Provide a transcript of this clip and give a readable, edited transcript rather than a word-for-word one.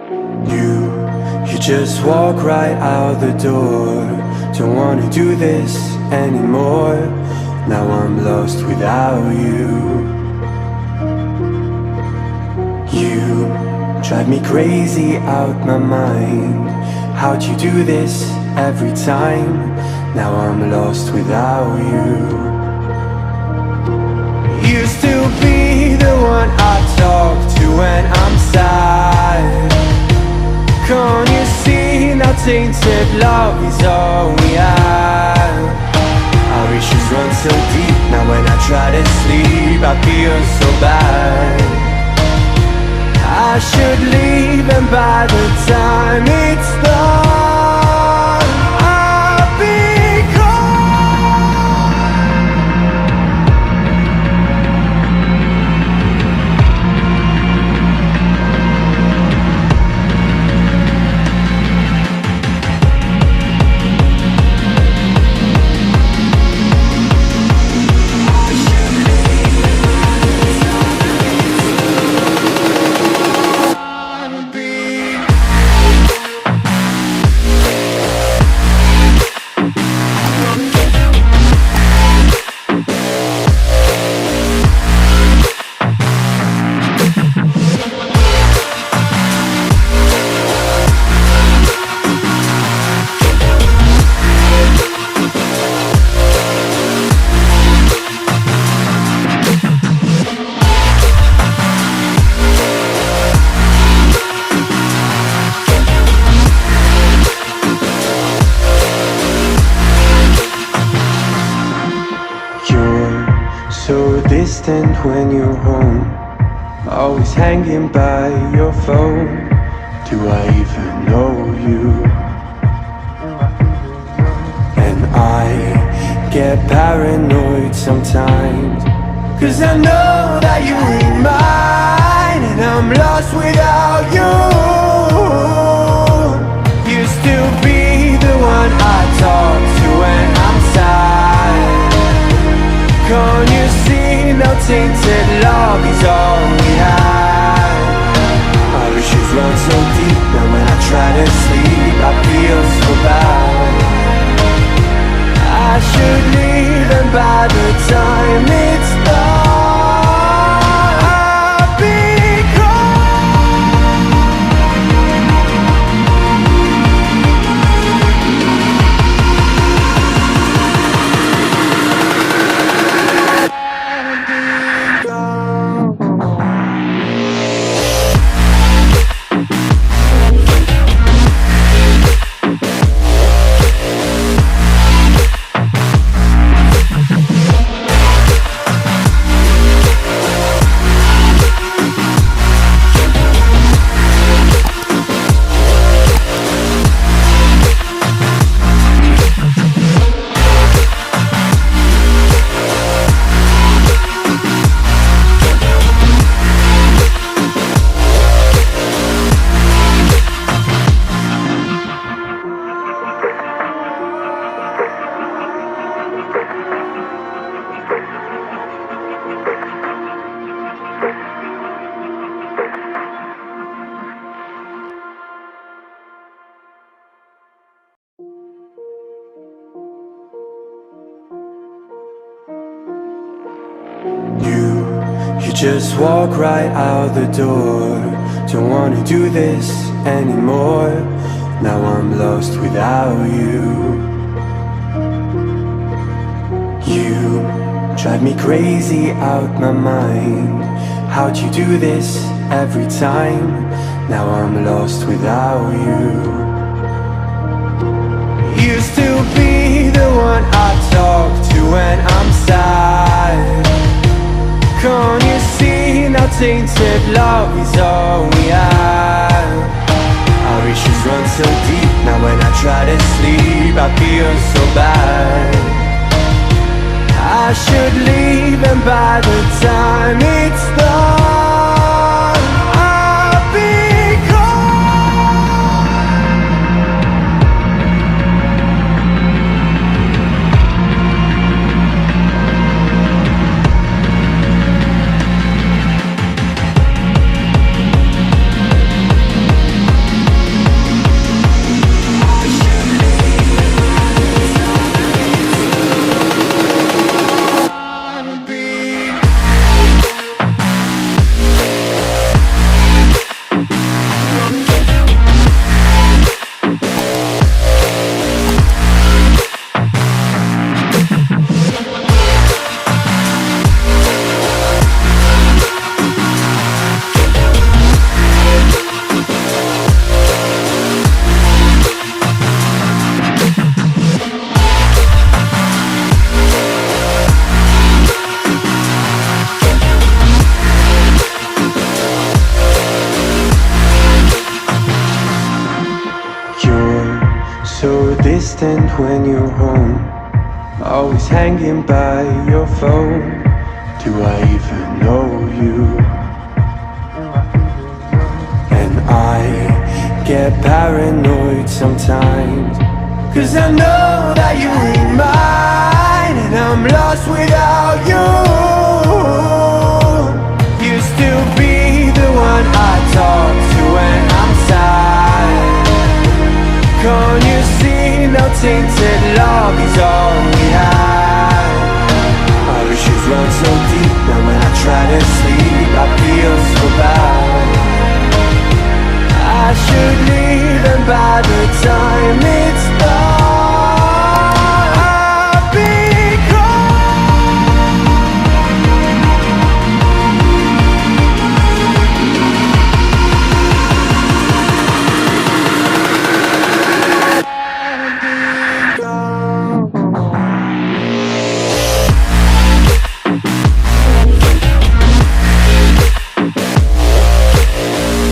You just walk right out the door. Don't wanna do this anymore. Now I'm lost without you. You drive me crazy out my mind. How'd you do this every time? Now I'm lost without you. Used to be the one I talk to when I'm sad. Can't you see now tainted love is all we have? Our issues run so deep, now when I try to sleep I feel so bad. I should leave and by the time it's done I'll be gone. When you're home, always hanging by your phone. Do I even know you? And I get paranoid sometimes, 'cause I know that you ain't mine, and I'm lost without you. Used to be the one I talk to when I'm sad. Can't you see now tainted love is all we have? Our issues run so deep, now when I try to sleep I feel so bad. I should leave and by the time it's done I'll be You just walk right out the door. Don't wanna do this anymore. Now I'm lost without you. You drive me crazy out my mind. How'd you do this every time? Now I'm lost without you. Used to be the one I talk to when I'm sad. Can't you see now tainted love is all we have? Our issues run so deep, now when I try to sleep I feel so bad. I should leave and by the time it's done I'll be distant when you're home, always hanging by your phone. Do I even know you? And I get paranoid sometimes, 'cause I know that you ain't mine, and I'm lost without you.